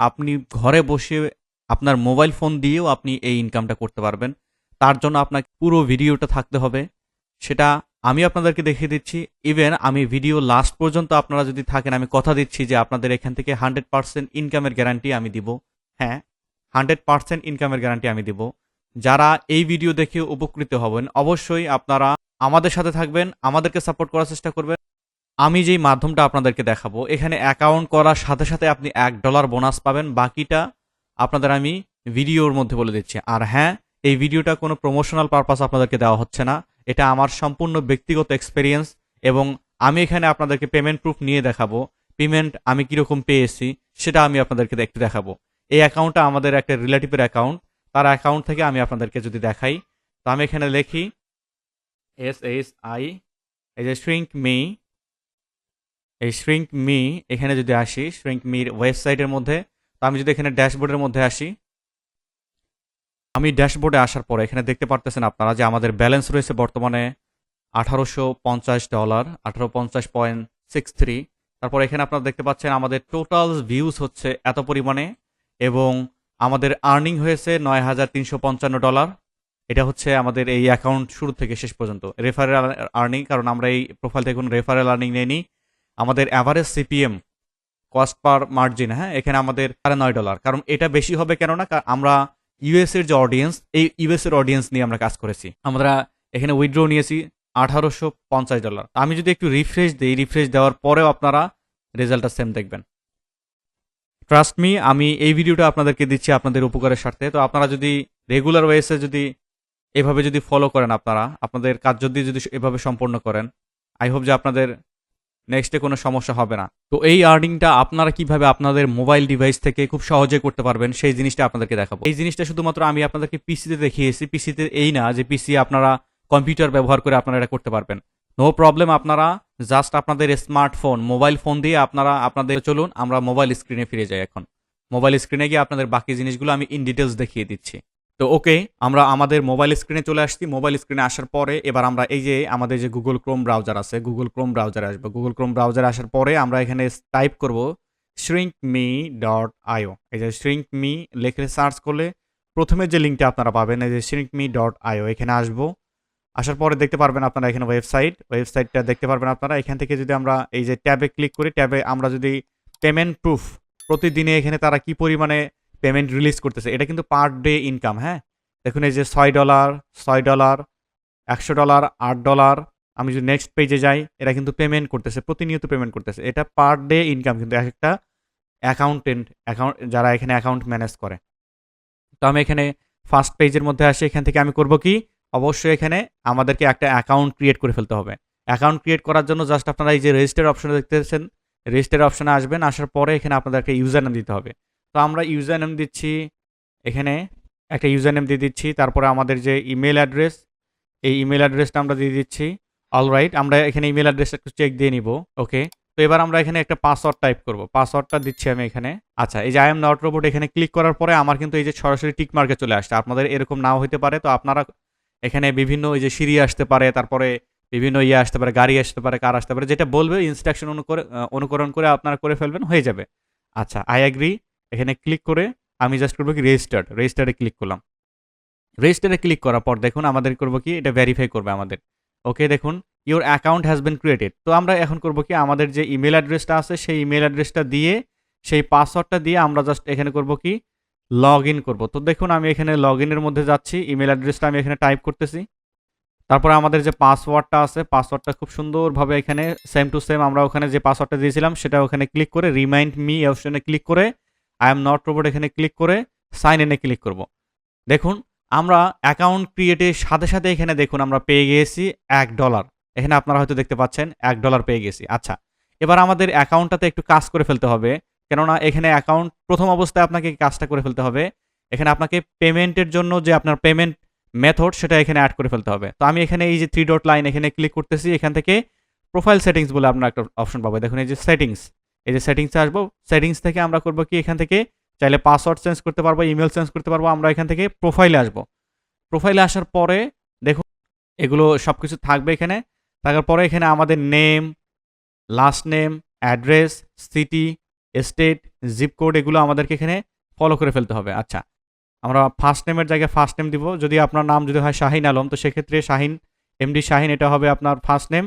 আপনি ঘরে বসে আপনার মোবাইল ফোন দিয়েও আপনি এই ইনকামটা করতে পারবেন। তার জন্য আপনাকে পুরো ভিডিওটা থাকতে হবে। সেটা আমি আপনাদেরকে দেখিয়ে দিচ্ছি। ইভেন আমি ভিডিও লাস্ট পর্যন্ত আপনারা যদি থাকেন, আমি কথা দিচ্ছি যে আপনাদের এখান থেকে 100% ইনকামের গ্যারান্টি আমি দিব। হ্যাঁ, 100% ইনকামের গ্যারান্টি আমি দিব। যারা এই ভিডিও দেখে উপকৃত হবেন, অবশ্যই আপনারা আমাদের সাথে থাকবেন, আমাদেরকে সাপোর্ট করার চেষ্টা করবেন। আমি যেই মাধ্যমটা আপনাদেরকে দেখাবো, এখানে অ্যাকাউন্ট করার সাথে সাথে আপনি $1 বোনাস পাবেন। বাকিটা আপনাদের আমি ভিডিওর মধ্যে বলে দিচ্ছি। আর হ্যাঁ, এই ভিডিওটা কোনো প্রমোশনাল পারপাস আপনাদেরকে দেওয়া হচ্ছে না। এটা আমার সম্পূর্ণ ব্যক্তিগত এক্সপেরিয়েন্স, এবং আমি এখানে আপনাদেরকে পেমেন্ট প্রুফ নিয়ে দেখাবো। পেমেন্ট আমি কীরকম পেয়েছি সেটা আমি আপনাদেরকে একটু দেখাবো। এই অ্যাকাউন্টটা আমাদের একটা রিলেটিভের অ্যাকাউন্ট, তার অ্যাকাউন্ট থেকে আমি আপনাদেরকে যদি দেখাই, তো আমি এখানে লিখি SSI, এই যে শ্রিঙ্ক মি, এই শ্রিঙ্ক মি এখানে যদি আসি, শ্রিঙ্ক মির ওয়েবসাইটের মধ্যে, তো আমি যদি এখানে ড্যাশবোর্ডের মধ্যে আসি, আমি ড্যাশবোর্ডে আসার পরে এখানে দেখতে পারতেছেন আপনারা যে আমাদের ব্যালেন্স রয়েছে বর্তমানে $1850, 1850.63। তারপর এখানে আপনারা দেখতে পাচ্ছেন আমাদের টোটাল ভিউজ হচ্ছে এত পরিমাণে, এবং আমাদের আর্নিং হয়েছে $9355। এটা হচ্ছে আমাদের এই অ্যাকাউন্ট শুরু থেকে শেষ পর্যন্ত রেফারেল আর্নিং, কারণ আমরা এই প্রোফাইল থেকে কোনো রেফারেল আর্নিং নেইনি। আমাদের average CPM, cost per margin, হ্যাঁ, এখানে আমাদের $9.5, কারণ এটা বেশি হবে কেননা আমরা ইউএস এর যে অডিয়েন্স, এই ইউএস এর অডিয়েন্স নিয়ে আমরা কাজ করেছি। আমরা এখানে উইথড্র নিয়েছি $1850। আমি যদি একটু রিফ্রেশ দিই, রিফ্রেশ দেওয়ার পরেও আপনারা রেজাল্টটা সেম দেখবেন। ট্রাস্ট মি, আমি এই ভিডিওটা আপনাদেরকে দিচ্ছি আপনাদের উপকারের স্বার্থে। তো আপনারা যদি রেগুলার ওয়েসে যদি এভাবে যদি ফলো করেন, আপনাদের কাজ যদি এভাবে সম্পন্ন করেন, আই হোপ যে আপনাদের নেক্সটে কোনো সমস্যা হবে না। তো এই আর্নিংটা আপনারা কিভাবে আপনাদের মোবাইল ডিভাইস থেকে খুব সহজে করতে পারবেন সেই জিনিসটা আপনাদেরকে দেখাবো। এই জিনিসটা শুধুমাত্র আমি আপনাদেরকে পিসিতে দেখিয়েছি। পিসিতে এই না যে পিসি আপনারা কম্পিউটার ব্যবহার করে আপনারা এটা করতে পারবেন। নো প্রবলেম, আপনারা জাস্ট আপনাদের স্মার্টফোন, মোবাইল ফোন দিয়ে আপনারা আপনাদের, চলুন আমরা মোবাইল স্ক্রিনে ফিরে যাই। এখন মোবাইল স্ক্রিনে গিয়ে আপনাদের বাকি জিনিসগুলো আমি ইন ডিটেলস দেখিয়ে দিচ্ছি। তো ওকে, আমরা আমাদের মোবাইল স্ক্রিনে চলে আসছি। মোবাইল স্ক্রিনে আসার পরে এবার আমরা এই যে আমাদের যে গুগল ক্রোম ব্রাউজার আছে, গুগল ক্রোম ব্রাউজারে আসবো। গুগল ক্রোম ব্রাউজারে আসার পরে আমরা এখানে টাইপ করব shrinkme.io। এই যে shrinkme লিখে সার্চ করলে প্রথমে যে লিঙ্কটা আপনারা পাবেন, এই যে shrinkme.io, এখানে আসবো। আসার পরে দেখতে পারবেন আপনারা এখানে ওয়েবসাইটটা দেখতে পারবেন আপনারা। এখান থেকে যদি আমরা এই যে ট্যাবে ক্লিক করি, ট্যাবে আমরা যদি পেমেন্ট প্রুফ, প্রতিদিনে এখানে তারা কি পরিমাণে পেমেন্ট রিলিজ করতেছে, এটা কিন্তু পার ডে ইনকাম। হ্যাঁ, দেখুন এই যে $6, $6, $100, $8। আমি যদি নেক্সট পেজে যাই, এটা কিন্তু পেমেন্ট করতেছে, প্রতিনিয়ত পেমেন্ট করতেছে। এটা পার ডে ইনকাম কিন্তু এক একটা অ্যাকাউন্ট যারা এখানে অ্যাকাউন্ট ম্যানেজ করে। তো আমি এখানে ফার্স্ট পেজের মধ্যে আসি। এখান থেকে আমি করব কি, অবশ্যই এখানে আমাদেরকে একটা অ্যাকাউন্ট ক্রিয়েট করে ফেলতে হবে। অ্যাকাউন্ট ক্রিয়েট করার জন্য জাস্ট আপনারা এই যে রেজিস্টার অপশনে দেখতেছেন, রেজিস্টার অপশনে আসবেন। আসার পরে এখানে আপনাদেরকে ইউজার নেম দিতে হবে। তো আমরা ইউজার নেম দিচ্ছি, এখানে একটা ইউজার নেম দিয়ে দিচ্ছি। তারপরে আমাদের যে ইমেল অ্যাড্রেস, এই ইমেল অ্যাড্রেসটা আমরা দিয়ে দিচ্ছি। অলরাইট, আমরা এখানে ইমেল অ্যাড্রেসটা একটু চেক দিয়ে নিব। ওকে, তো এবার আমরা এখানে একটা পাসওয়ার্ড টাইপ করব। পাসওয়ার্ডটা দিচ্ছি আমি এখানে। আচ্ছা, এই যে আই এম নট রোবট এখানে ক্লিক করার পরে আমার কিন্তু এই যে সরাসরি টিক মার্কে চলে আসছে। আপনাদের এরকম নাও হতে পারে। তো আপনারা এখানে বিভিন্ন ওই যে সিঁড়ি আসতে পারে, তারপরে বিভিন্ন ইয়ে আসতে পারে, গাড়ি আসতে পারে, কার আসতে পারে, যেটা বলবে ইনস্ট্রাকশন অনুকরণ করে আপনারা করে ফেলবেন, হয়ে যাবে। আচ্ছা, আই অ্যাগ্রি, এখানে ক্লিক করে আমি জাস্ট করবো কি রেজিস্টারে ক্লিক করলাম। রেজিস্টারে ক্লিক করার পর দেখুন আমাদের করবো কি, এটা ভেরিফাই করবে আমাদের। ওকে, দেখুন your account has been created. তো আমরা এখন করবো কি, আমাদের যে ইমেল অ্যাড্রেসটা আছে সেই ইমেল অ্যাড্রেসটা দিয়ে, সেই পাসওয়ার্ডটা দিয়ে আমরা জাস্ট এখানে করবো কি, লগ ইন করবো। তো দেখুন আমি এখানে লগ ইনের মধ্যে যাচ্ছি, ইমেল অ্যাড্রেসটা আমি এখানে টাইপ করতেছি। তারপরে আমাদের যে পাসওয়ার্ডটা আছে, পাসওয়ার্ডটা খুব সুন্দরভাবে এখানে সেম টু সেম আমরা ওখানে যে পাসওয়ার্ডটা দিয়েছিলাম সেটা ওখানে ক্লিক করে রিমাইন্ড মি অপশনে ক্লিক করে আই এম নট রোবট এখানে ক্লিক করে সাইন ইনে ক্লিক করব। দেখুন আমরা অ্যাকাউন্ট ক্রিয়েটের সাথে সাথে এখানে দেখুন আমরা পেয়ে গিয়েছি $1। এখানে আপনারা হয়তো দেখতে পাচ্ছেন $1 পেয়ে গেছি। আচ্ছা, এবার আমাদের অ্যাকাউন্টটাতে একটু কাজ করে ফেলতে হবে, কেননা এখানে অ্যাকাউন্ট প্রথম অবস্থায় আপনাকে কাজটা করে ফেলতে হবে। এখানে আপনাকে পেমেন্টের জন্য যে আপনার পেমেন্ট মেথড সেটা এখানে অ্যাড করে ফেলতে হবে। তো আমি এখানে এই যে 3 ডট লাইন এখানে ক্লিক করতেছি। এখান থেকে প্রোফাইল সেটিংস বলে আপনার একটা অপশন পাবো। দেখুন এই যে সেটিংস, এই যে সেটিংসে আসবো। সেটিংস থেকে আমরা করবো কি, এখান থেকে চাইলে পাসওয়ার্ড চেঞ্জ করতে পারবো, ইমেল চেঞ্জ করতে পারবো। আমরা এখান থেকে প্রোফাইলে আসবো। প্রোফাইলে আসার পরে দেখুন এগুলো সব কিছু থাকবে এখানে। থাকার পরে এখানে আমাদের name, last name, address, city, state, zip code এগুলো আমাদেরকে এখানে ফলো করে ফেলতে হবে। আচ্ছা, আমরা ফার্স্ট নেমের জায়গায় ফার্স্ট নেম দিব। যদি আপনার নাম যদি হয় শাহিন আলম, তো সেক্ষেত্রে শাহিন, এমডি শাহিন এটা হবে আপনার ফার্স্ট নেম,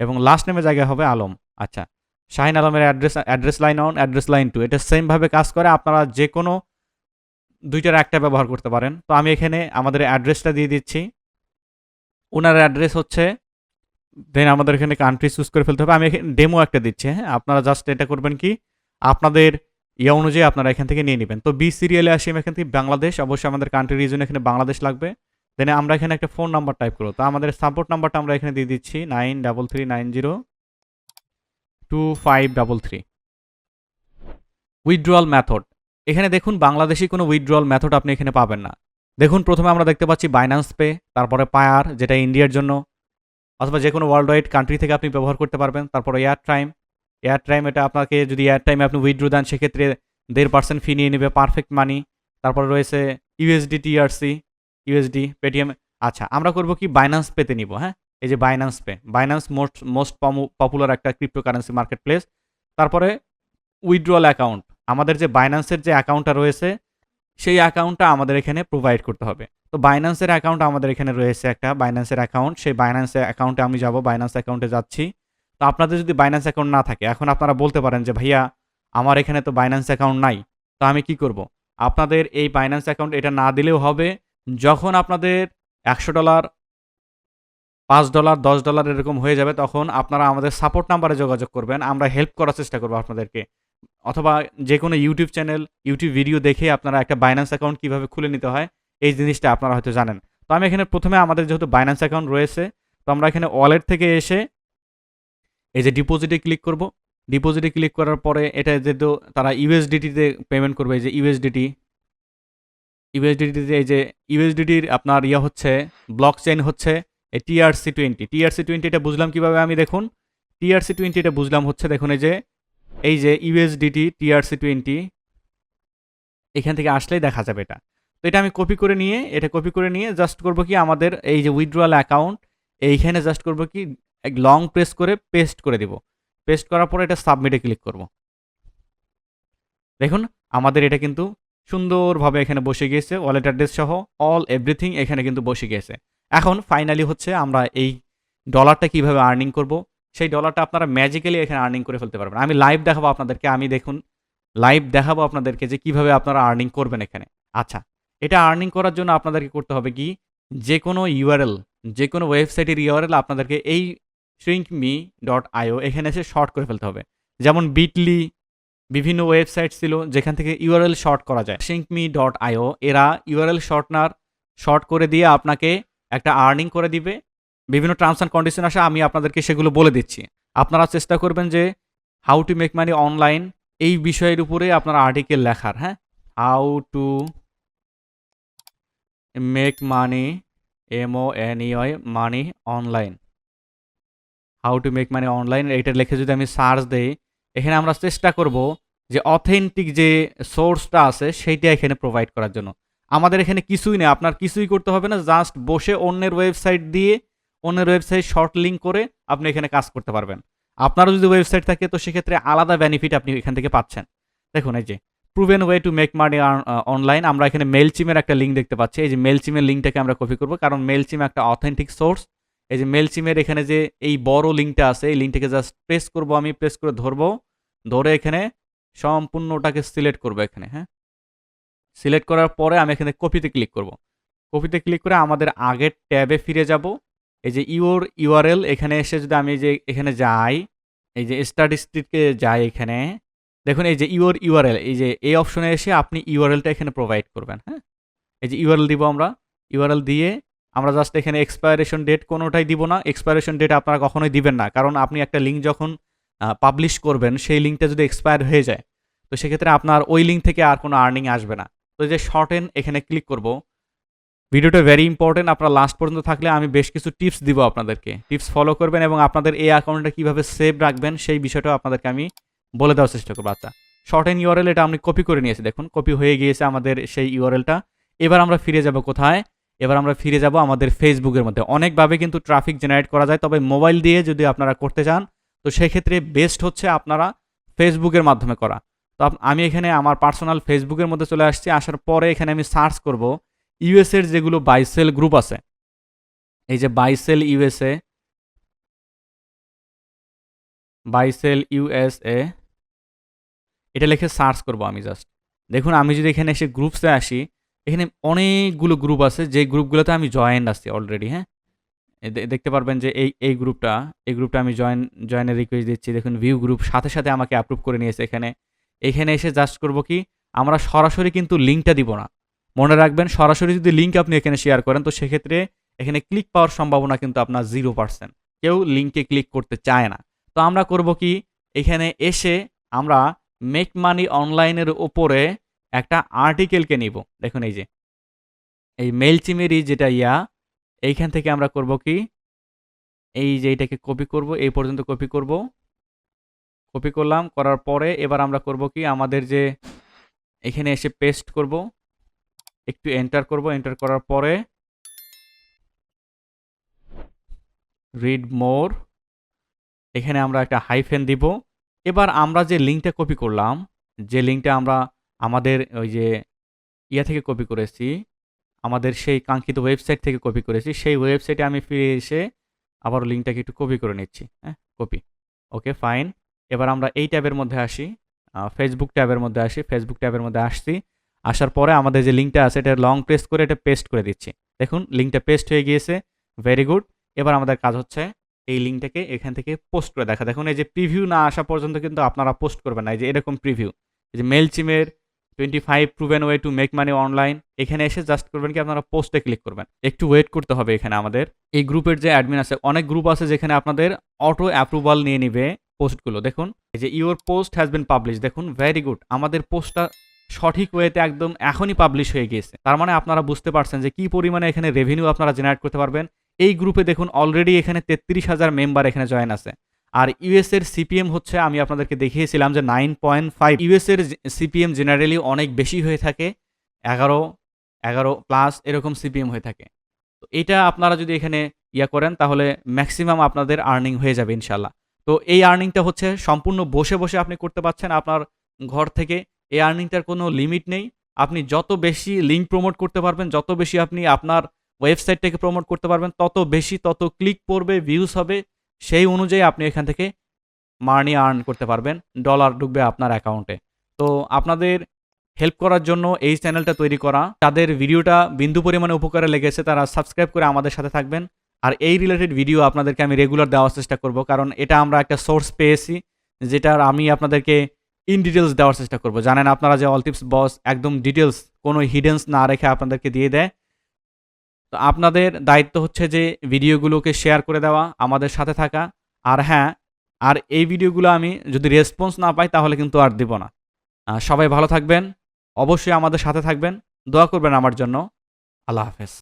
এবং লাস্ট নেমের জায়গায় হবে আলম। আচ্ছা, শাহিন আলমের অ্যাড্রেস লাইন 1, অ্যাড্রেস লাইন 2 এটা সেমভাবে কাজ করে। আপনারা যে কোনো দুইটার একটা ব্যবহার করতে পারেন। তো আমি এখানে আমাদের অ্যাড্রেসটা দিয়ে দিচ্ছি। ওনার অ্যাড্রেস হচ্ছে, দেন আমাদের এখানে কান্ট্রি চুজ করে ফেলতে হবে। আমি এখানে ডেমো একটা দিচ্ছি, হ্যাঁ, আপনারা জাস্ট এটা করবেন কি, আপনাদের ইয়ে অনুযায়ী আপনারা এখান থেকে নিয়ে নেবেন। তো বি সিরিয়ালে আসি আমি এখান থেকে বাংলাদেশ, অবশ্যই আমাদের কান্ট্রি রিজন এখানে বাংলাদেশ লাগবে। দেন আমরা এখানে একটা ফোন নাম্বার টাইপ করবো। তো আমাদের সাপোর্ট নাম্বারটা আমরা এখানে দিয়ে দিচ্ছি 9339025333। উইথড্রয়াল মেথড, এখানে দেখুন বাংলাদেশি কোনো উইথড্রয়াল মেথড আপনি এখানে পাবেন না। দেখুন প্রথমে আমরা দেখতে পাচ্ছি বাইন্যান্স পে, তারপরে পায়ার যেটা ইন্ডিয়ার জন্য, অথবা যে কোনো ওয়ার্ল্ড ওয়াইড কান্ট্রি থেকে আপনি ব্যবহার করতে পারবেন। তারপরে এয়ার টাইম এটা আপনাকে যদি এয়ার টাইমে আপনি উইথড্র দেন সেক্ষেত্রে 1.5% ফি নিয়ে নেবে, পারফেক্ট মানি। তারপরে রয়েছে ইউএসডি টিআরসি, ইউএসডি, পেটিএম। আচ্ছা, আমরা করব কি বাইন্যান্স পেতে নিব, হ্যাঁ, এই যে Binance pay, Binance most popular একটা ক্রিপ্টোকারেন্সি মার্কেট প্লেস। তারপরে উইথড্রয়াল অ্যাকাউন্ট, আমাদের যে বাইন্যান্সের যে অ্যাকাউন্টটা রয়েছে সেই অ্যাকাউন্টটা আমাদের এখানে প্রোভাইড করতে হবে। তো বাইন্যান্সের অ্যাকাউন্ট আমাদের এখানে রয়েছে একটা বাইন্যান্সের অ্যাকাউন্ট, সেই বাইন্যান্সের অ্যাকাউন্টে আমি যাব, বাইন্যান্স অ্যাকাউন্টে যাচ্ছি। তো আপনাদের যদি বাইন্যান্স অ্যাকাউন্ট না থাকে, এখন আপনারা বলতে পারেন যে ভাইয়া আমার এখানে তো বাইন্যান্স অ্যাকাউন্ট নাই, তো আমি কি করব? আপনাদের এই বাইন্যান্স অ্যাকাউন্ট এটা না দিলেও হবে। যখন আপনাদের $100, $5, $10 এরকম হয়ে যাবে, তখন আপনারা আমাদের সাপোর্ট নাম্বারে যোগাযোগ করবেন, আমরা হেল্প করার চেষ্টা করবো আপনাদেরকে। অথবা যে কোনো ইউটিউব চ্যানেল, ইউটিউব ভিডিও দেখে আপনারা একটা বাইন্যান্স অ্যাকাউন্ট কীভাবে খুলে নিতে হয় এই জিনিসটা আপনারা হয়তো জানেন। তো আমি এখানে প্রথমে আমাদের যেহেতু বাইন্যান্স অ্যাকাউন্ট রয়েছে, তো আমরা এখানে ওয়ালেট থেকে এসে এই যে ডিপোজিটে ক্লিক করব। ডিপোজিটে ক্লিক করার পরে এটা যেহেতু তারা ইউএসডিটিতে পেমেন্ট করবে, এই যে ইউএসডিটিতে এই যে ইউএসডিটির আপনার ইয়ে হচ্ছে ব্লক চেইন হচ্ছে এই টিআরসি 20 এটা বুঝলাম কিভাবে আমি, দেখুন টিআরসি 20 এটা বুঝলাম হচ্ছে, দেখুন এই যে ইউএসডিটি টিআরসি 20 এখান থেকে আসলেই দেখা যাবে এটা। তো এটা আমি কপি করে নিয়ে জাস্ট করব কি, আমাদের এই যে উইথড্রয়াল অ্যাকাউন্ট এইখানে জাস্ট করব কি, এক লং প্রেস করে পেস্ট করে দিব। পেস্ট করার পরে এটা সাবমিটে ক্লিক করব। দেখুন আমাদের এটা কিন্তু সুন্দরভাবে এখানে বসে গিয়েছে, ওয়ালেট অ্যাড্রেস সহ অল এভরিথিং এখানে কিন্তু বসে গিয়েছে। এখন ফাইনালি হচ্ছে আমরা এই ডলারটা কিভাবে আর্নিং করব, সেই ডলারটা আপনারা ম্যাজিক্যালি এখানে আর্নিং করে ফেলতে পারবেন। আমি লাইভ দেখাবো আপনাদেরকে, দেখুন লাইভ দেখাবো আপনাদেরকে যে কিভাবে আপনারা আর্নিং করবেন এখানে। আচ্ছা, এটা আর্নিং করার জন্য আপনাদেরকে করতে হবে কি, যে কোনো ইউআরএল, যে কোনো ওয়েবসাইটের ইউআরএল আপনাদেরকে এই shrinkme.io এখানে এসে শর্ট করে ফেলতে হবে। যেমন বিটলি, বিভিন্ন ওয়েবসাইট ছিল যেখান থেকে ইউআরএল শর্ট করা যায়। shrinkme.io এরা ইউআরএল শর্ট করে দিয়ে আপনাকে একটা আর্নিং করে দিবে। বিভিন্ন টার্মস অ্যান্ড কন্ডিশন আসে, আমি আপনাদেরকে সেগুলো বলে দিচ্ছি। আপনারা চেষ্টা করবেন যে how to make money online এই বিষয়ের উপরে আপনারা আর্টিকেল লেখার, হ্যাঁ, how to make money MONEY money online, how to make money online এইটা লিখে যদি আমি সার্চ দেই, এখানে আমরা চেষ্টা করব যে অথেন্টিক যে সোর্সটা আছে সেইটা এখানে প্রোভাইড করার জন্য। আমাদের এখানে কিছুই নেই, আপনার কিছুই করতে হবে না, জাস্ট বসে অন্যের ওয়েবসাইট দিয়ে অন্যের ওয়েবসাইট শর্ট লিঙ্ক করে আপনি এখানে কাজ করতে পারবেন। আপনারও যদি ওয়েবসাইট থাকে তো সেক্ষেত্রে আলাদা বেনিফিট আপনি এখান থেকে পাচ্ছেন। দেখুন এই যে proven way to make money online, আমরা এখানে মেলচিমের একটা লিঙ্ক দেখতে পাচ্ছি। এই যে মেলচিমের লিঙ্কটাকে আমরা কপি করব, কারণ মেলচিম একটা অথেন্টিক সোর্স। এই যে মেলচিমের এখানে যে এই বড় লিঙ্কটা আছে, এই লিঙ্কটাকে জাস্ট প্রেস করব, আমি প্রেস করে ধরে এখানে সম্পূর্ণটাকে সিলেক্ট করব এখানে, হ্যাঁ, সিলেক্ট করার পরে আমি এখানে কপিতে ক্লিক করব। কপিতে ক্লিক করে আমাদের আগের ট্যাবে ফিরে যাব। এই যে ইউআরএল এখানে এসে যদি আমি যে এখানে যাই, এই যে স্ট্যাটিস্টিকে যাই, এখানে দেখুন এই যে ইউআরএল, এই যে এই অপশনে এসে আপনি ইউআরএলটা এখানে প্রোভাইড করবেন, হ্যাঁ। এই যে ইউআরএল দিব, আমরা ইউআরএল দিয়ে আমরা জাস্ট এখানে এক্সপায়ারেশন ডেট কোনোটাই দিব না। এক্সপায়ারেশন ডেট আপনারা কখনোই দিবেন না, কারণ আপনি একটা লিঙ্ক যখন পাবলিশ করবেন সেই লিঙ্কটা যদি এক্সপায়ার হয়ে যায় তো সেক্ষেত্রে আপনার ওই লিঙ্ক থেকে আর কোনো আর্নিং আসবে না। তো এই যে শর্টেন এখানে ক্লিক করব। ভিডিওটা ভেরি ইম্পর্টেন্ট, আপনারা লাস্ট পর্যন্ত থাকলে আমি বেশ কিছু টিপস দিব আপনাদেরকে, টিপস ফলো করবেন এবং আপনাদের এই অ্যাকাউন্টটা কীভাবে সেভ রাখবেন সেই বিষয়টাও আপনাদেরকে আমি বলে দেওয়ার চেষ্টা করবো। আচ্ছা, শর্টেন ইউআরএল এটা আমি কপি করে নিয়েছি, দেখুন কপি হয়ে গিয়েছে আমাদের সেই ইউআরএলটা। এবার আমরা ফিরে যাব কোথায়, এবার আমরা ফিরে যাব আমাদের ফেসবুকের মধ্যে। অনেকভাবে কিন্তু ট্রাফিক জেনারেট করা যায়, তবে মোবাইল দিয়ে যদি আপনারা করতে চান তো সেক্ষেত্রে বেস্ট হচ্ছে আপনারা ফেসবুকের মাধ্যমে করা। তো আমি এখানে আমার পার্সোনাল ফেসবুকের মধ্যে চলে আসছি। আসার পরে এখানে আমি সার্চ করব ইউএসএর যেগুলো বাই সেল গ্রুপ আছে, এই যে buy sell USA, buy sell USA, এটা লিখে সার্চ করব আমি জাস্ট। দেখুন আমি যদি এখানে এসে গ্রুপসে আসি, এখানে অনেকগুলো গ্রুপ আছে, যে গ্রুপগুলোতে আমি জয়েন্ট আছি অলরেডি। হ্যাঁ, দেখতে পারবেন যে এই গ্রুপটা আমি জয়েনের রিকোয়েস্ট দিচ্ছি। দেখুন ভিউ গ্রুপ সাথে সাথে আমাকে অ্যাপ্রুভ করে নিয়েছে। এখানে এসে জাস্ট করব কি, আমরা সরাসরি কিন্তু লিঙ্কটা দিব না। মনে রাখবেন, সরাসরি যদি লিঙ্ক আপনি এখানে শেয়ার করেন তো সেক্ষেত্রে এখানে ক্লিক পাওয়ার সম্ভাবনা কিন্তু আপনার 0%। কেউ লিঙ্কে ক্লিক করতে চায় না। তো আমরা করব কি, এখানে এসে আমরা মেক মানি অনলাইনের উপরে একটা আর্টিকেলকে নিব। দেখুন এই মেইলচিমেরই যেটা এইখান থেকে আমরা করব কি, এই যে এটাকে কপি করব, এই পর্যন্ত কপি করব। কপি করলাম, করার পরে এবার আমরা করব কি, আমাদের যে এখানে এসে পেস্ট করব, একটু এন্টার করব। এন্টার করার পরে রিড মোর, এখানে আমরা একটা হাইফেন দিব। এবার আমরা যে লিঙ্কটা কপি করলাম, যে লিঙ্কটা আমরা আমাদের ওই যে থেকে কপি করেছি, আমাদের সেই কাঙ্ক্ষিত ওয়েবসাইট থেকে কপি করেছি, সেই ওয়েবসাইটে আমি ফিরে এসে আবার লিঙ্কটাকে একটু কপি করে নিচ্ছি। হ্যাঁ, কপি, ওকে ফাইন। এবার আমরা এই ট্যাবের মধ্যে আসি, ফেসবুক ট্যাবের মধ্যে আসি। ফেসবুক ট্যাবের মধ্যে আসছি, আসার পরে আমাদের যে লিঙ্কটা আছে এটা লং প্রেস করে এটা পেস্ট করে দিচ্ছি। দেখুন লিঙ্কটা পেস্ট হয়ে গিয়েছে, ভেরি গুড। এবার আমাদের কাজ হচ্ছে এই লিঙ্কটাকে এখান থেকে পোস্ট করে দেখা। দেখুন এই যে প্রিভিউ না আসা পর্যন্ত কিন্তু আপনারা পোস্ট করবেন না। এই যে এরকম প্রিভিউ, এই যে মেইলচিমের 25 proven way to make money online, এখানে এসে জাস্ট করবেন কি, আপনারা পোস্টে ক্লিক করবেন। একটু ওয়েট করতে হবে। এখানে আমাদের এই গ্রুপের যে অ্যাডমিন আছে, অনেক গ্রুপ আছে যেখানে আপনাদের অটো অ্যাপ্রুভাল নিয়ে নিবে পোস্টগুলো। দেখুন এই যে your post has been publish, দেখুন ভেরি গুড, আমাদের পোস্টটা সঠিক ওয়েতে একদম এখনই পাবলিশ হয়ে গিয়েছে। তার মানে আপনারা বুঝতে পারছেন যে কি পরিমাণে এখানে রেভিনিউ আপনারা জেনারেট করতে পারবেন। এই গ্রুপে দেখুন অলরেডি এখানে 33,000 মেম্বার এখানে জয়েন আছে। আর ইউএস এর সিপিএম হচ্ছে, আমি আপনাদেরকে দেখিয়েছিলাম যে 9.5। ইউএস এর সিপিএম জেনারেলি অনেক বেশি হয়ে থাকে, 11 প্লাস এরকম সিপিএম হয়ে থাকে। তো এটা আপনারা যদি এখানে করেন তাহলে ম্যাক্সিমাম আপনাদের আর্নিং হয়ে যাবে ইনশাল্লাহ। তো এই আর্নিংটা হচ্ছে সম্পূর্ণ বসে বসে আপনি করতে পারছেন আপনার ঘর থেকে। এই আর্নিংটার কোনো লিমিট নেই। আপনি যত বেশি লিঙ্ক প্রমোট করতে পারবেন, যত বেশি আপনি আপনার ওয়েবসাইটটাকে প্রমোট করতে পারবেন, তত বেশি তত ক্লিক পড়বে, ভিউজ হবে, সেই অনুযায়ী আপনি এখান থেকে মানি আর্ন করতে পারবেন, ডলার ঢুকবে আপনার অ্যাকাউন্টে। তো আপনাদের হেল্প করার জন্য এই চ্যানেলটা তৈরি করা। যাদের ভিডিওটা বিন্দু পরিমাণে উপকারে লেগেছে তারা সাবস্ক্রাইব করে আমাদের সাথে থাকবেন। আর এই রিলেটেড ভিডিও আপনাদেরকে আমি রেগুলার দেওয়ার চেষ্টা করব, কারণ এটা আমরা একটা সোর্স পেয়েছি যেটার আমি আপনাদেরকে ইন ডিটেলস দেওয়ার চেষ্টা করব। জানেন আপনারা যে অল টিপস বস একদম ডিটেলস, কোনো হিডেন্স না রেখে আপনাদেরকে দিয়ে দেয়। তো আপনাদের দায়িত্ব হচ্ছে যে ভিডিওগুলোকে শেয়ার করে দেওয়া, আমাদের সাথে থাকা। আর হ্যাঁ, আর এই ভিডিওগুলো আমি যদি রেসপন্স না পাই তাহলে কিন্তু আর দিব না। সবাই ভালো থাকবেন, অবশ্যই আমাদের সাথে থাকবেন, দোয়া করবেন আমার জন্য। আল্লাহ হাফেজ।